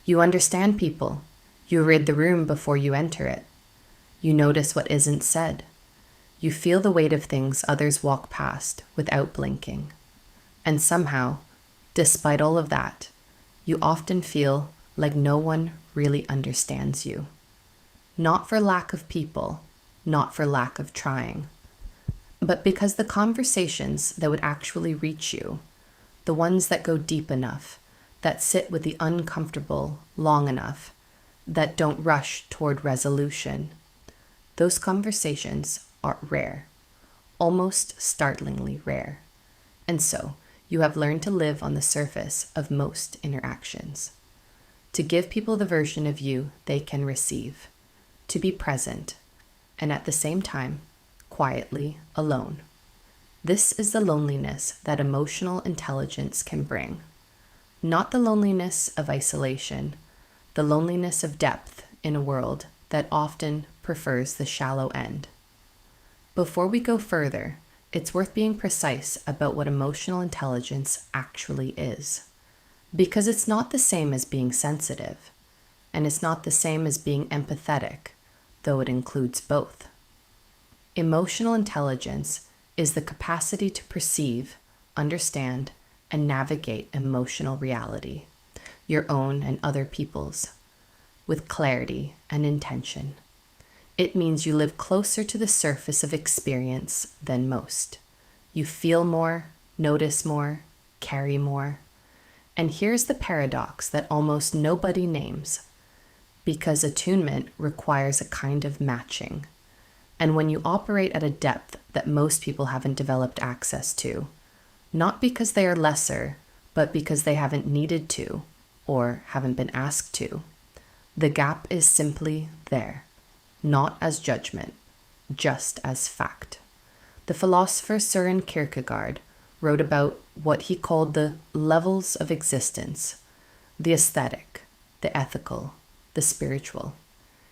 You understand people. You read the room before you enter it. You notice what isn't said. You feel the weight of things others walk past without blinking. And somehow, despite all of that, you often feel like no one really understands you. Not for lack of people, not for lack of trying, but because the conversations that would actually reach you, the ones that go deep enough, that sit with the uncomfortable long enough, that don't rush toward resolution, those conversations are rare, almost startlingly rare. And so, you have learned to live on the surface of most interactions, to give people the version of you they can receive, to be present, and at the same time, quietly alone. This is the loneliness that emotional intelligence can bring. Not the loneliness of isolation, the loneliness of depth in a world that often prefers the shallow end. Before we go further, it's worth being precise about what emotional intelligence actually is. Because it's not the same as being sensitive, and it's not the same as being empathetic, though it includes both. Emotional intelligence is the capacity to perceive, understand, and navigate emotional reality, your own and other people's, with clarity and intention. It means you live closer to the surface of experience than most. You feel more, notice more, carry more. And here's the paradox that almost nobody names, because attunement requires a kind of matching. And when you operate at a depth that most people haven't developed access to, not because they are lesser, but because they haven't needed to or haven't been asked to, the gap is simply there. Not as judgment, just as fact. The philosopher Søren Kierkegaard wrote about what he called the levels of existence, the aesthetic, the ethical, the spiritual.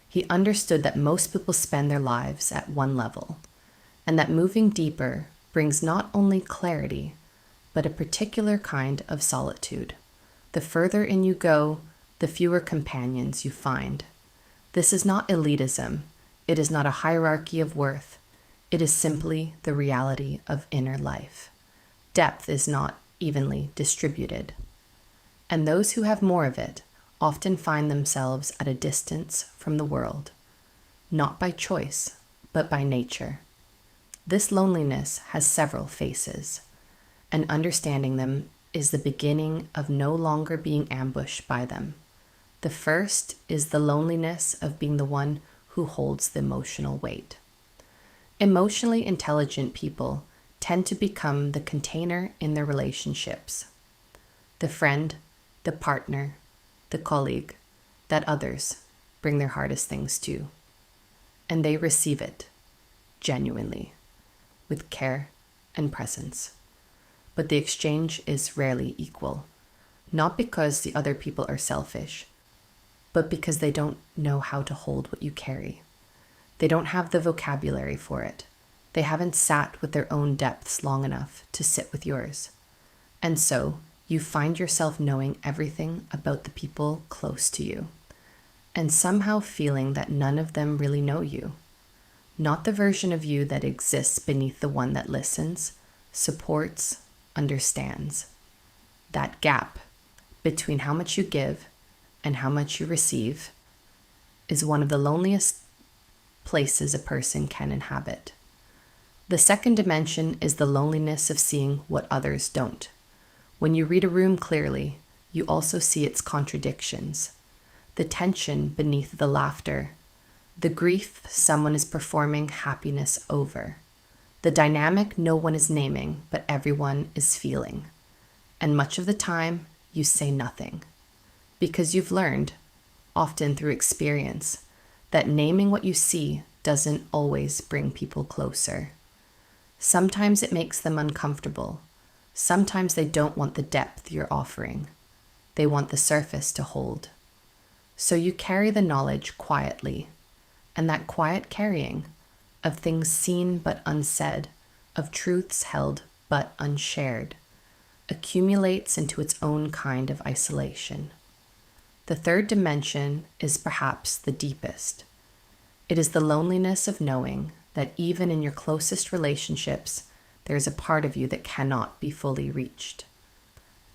He understood that most people spend their lives at one level, and that moving deeper brings not only clarity, but a particular kind of solitude. The further in you go, the fewer companions you find. This is not elitism. It is not a hierarchy of worth. It is simply the reality of inner life. Depth is not evenly distributed. And those who have more of it often find themselves at a distance from the world, not by choice, but by nature. This loneliness has several faces, and understanding them is the beginning of no longer being ambushed by them. The first is the loneliness of being the one who holds the emotional weight. Emotionally intelligent people tend to become the container in their relationships. The friend, the partner, the colleague that others bring their hardest things to. And they receive it, genuinely, with care and presence. But the exchange is rarely equal, not because the other people are selfish, but because they don't know how to hold what you carry. They don't have the vocabulary for it. They haven't sat with their own depths long enough to sit with yours. And so, you find yourself knowing everything about the people close to you, and somehow feeling that none of them really know you. Not the version of you that exists beneath the one that listens, supports, understands. That gap between how much you give and how much you receive is one of the loneliest places a person can inhabit. The second dimension is the loneliness of seeing what others don't. When you read a room clearly, you also see its contradictions, the tension beneath the laughter, the grief someone is performing happiness over, the dynamic no one is naming but everyone is feeling. And much of the time, you say nothing, because you've learned, often through experience, that naming what you see doesn't always bring people closer. Sometimes it makes them uncomfortable. Sometimes they don't want the depth you're offering. They want the surface to hold. So you carry the knowledge quietly, and that quiet carrying of things seen but unsaid, of truths held but unshared, accumulates into its own kind of isolation. The third dimension is perhaps the deepest. It is the loneliness of knowing that even in your closest relationships, there is a part of you that cannot be fully reached.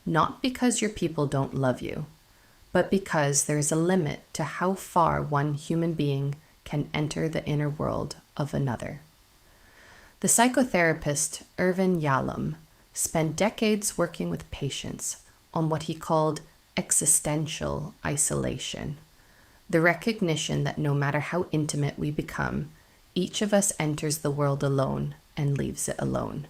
Not because your people don't love you, but because there is a limit to how far one human being can enter the inner world of another. The psychotherapist Irvin Yalom spent decades working with patients on what he called existential isolation, the recognition that no matter how intimate we become, each of us enters the world alone and leaves it alone,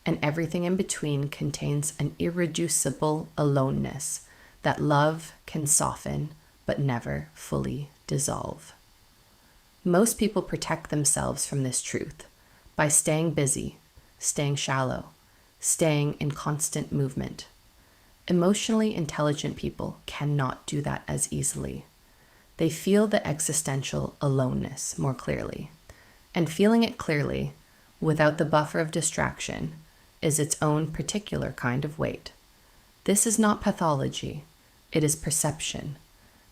and everything in between contains an irreducible aloneness that love can soften but never fully dissolve. Most people protect themselves from this truth by staying busy, staying shallow, staying in constant movement. Emotionally intelligent people cannot do that as easily. They feel the existential aloneness more clearly, and feeling it clearly, without the buffer of distraction, is its own particular kind of weight. This is not pathology, it is perception,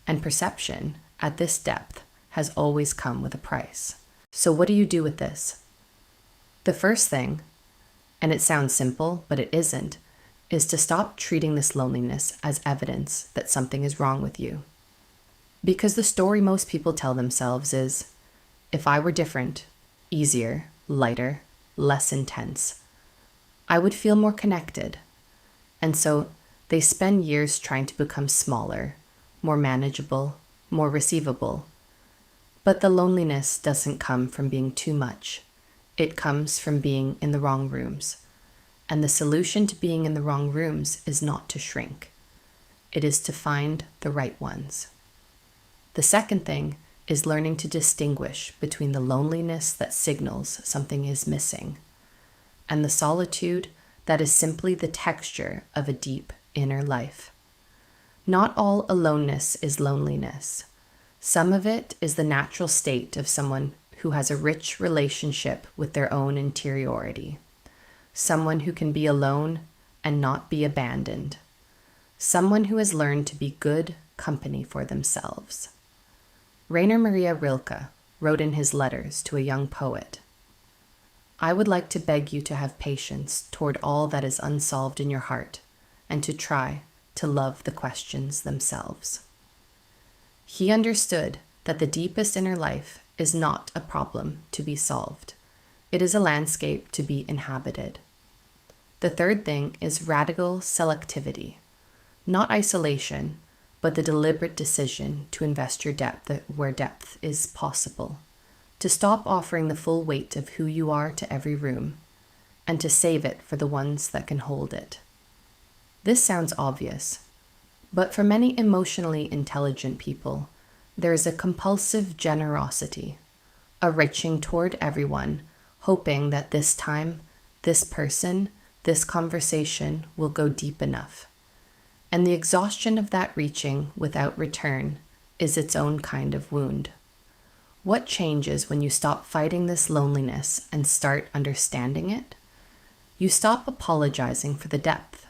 and perception, at this depth, has always come with a price. So what do you do with this? The first thing, and it sounds simple, but it isn't, is to stop treating this loneliness as evidence that something is wrong with you. Because the story most people tell themselves is, if I were different, easier, lighter, less intense, I would feel more connected. And so they spend years trying to become smaller, more manageable, more receivable. But the loneliness doesn't come from being too much. It comes from being in the wrong rooms. And the solution to being in the wrong rooms is not to shrink. It is to find the right ones. The second thing is learning to distinguish between the loneliness that signals something is missing and the solitude that is simply the texture of a deep inner life. Not all aloneness is loneliness. Some of it is the natural state of someone who has a rich relationship with their own interiority. Someone who can be alone and not be abandoned. Someone who has learned to be good company for themselves. Rainer Maria Rilke wrote in his letters to a young poet, I would like to beg you to have patience toward all that is unsolved in your heart, and to try to love the questions themselves. He understood that the deepest inner life is not a problem to be solved. It is a landscape to be inhabited. The third thing is radical selectivity, not isolation, but the deliberate decision to invest your depth where depth is possible, to stop offering the full weight of who you are to every room, and to save it for the ones that can hold it. This sounds obvious, but for many emotionally intelligent people, there is a compulsive generosity, a reaching toward everyone, hoping that this time, this person, this conversation will go deep enough. And the exhaustion of that reaching without return is its own kind of wound. What changes when you stop fighting this loneliness and start understanding it? You stop apologizing for the depth.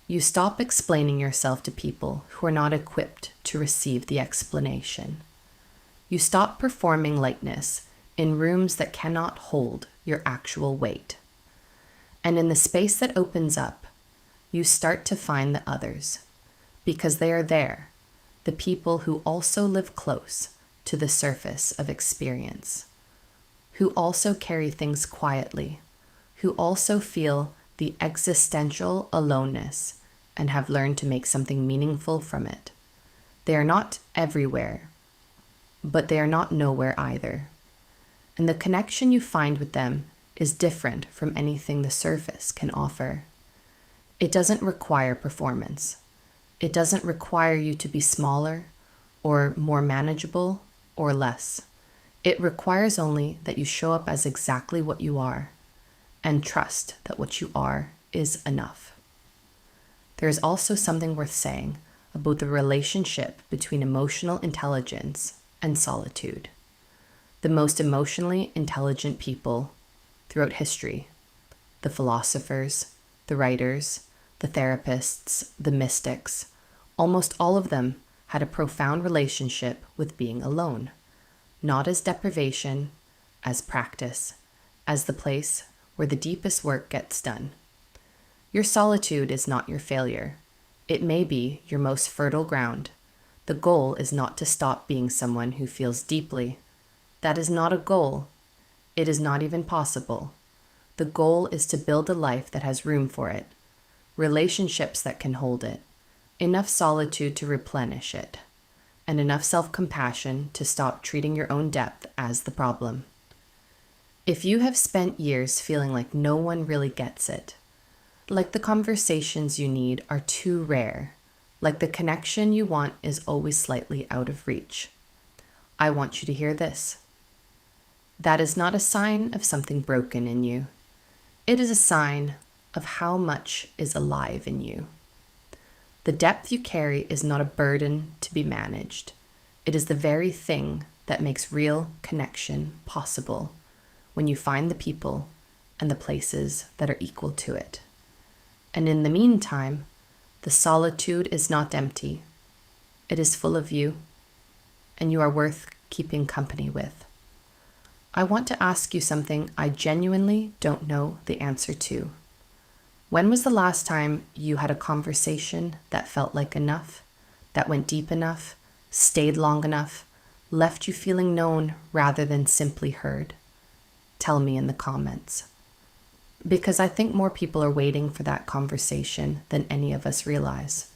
You stop explaining yourself to people who are not equipped to receive the explanation. You stop performing lightness in rooms that cannot hold your actual weight. And in the space that opens up, you start to find the others, because they are there, the people who also live close to the surface of experience, who also carry things quietly, who also feel the existential aloneness and have learned to make something meaningful from it. They are not everywhere, but they are not nowhere either. And the connection you find with them is different from anything the surface can offer. It doesn't require performance. It doesn't require you to be smaller or more manageable or less. It requires only that you show up as exactly what you are and trust that what you are is enough. There is also something worth saying about the relationship between emotional intelligence and solitude. The most emotionally intelligent people throughout history, the philosophers, the writers, the therapists, the mystics, almost all of them had a profound relationship with being alone, not as deprivation, as practice, as the place where the deepest work gets done. Your solitude is not your failure. It may be your most fertile ground. The goal is not to stop being someone who feels deeply. That is not a goal. It is not even possible. The goal is to build a life that has room for it, relationships that can hold it, enough solitude to replenish it, and enough self-compassion to stop treating your own depth as the problem. If you have spent years feeling like no one really gets it, like the conversations you need are too rare, like the connection you want is always slightly out of reach, I want you to hear this. That is not a sign of something broken in you. It is a sign of how much is alive in you. The depth you carry is not a burden to be managed. It is the very thing that makes real connection possible when you find the people and the places that are equal to it. And in the meantime, the solitude is not empty. It is full of you, and you are worth keeping company with. I want to ask you something I genuinely don't know the answer to. When was the last time you had a conversation that felt like enough, that went deep enough, stayed long enough, left you feeling known rather than simply heard? Tell me in the comments. Because I think more people are waiting for that conversation than any of us realize.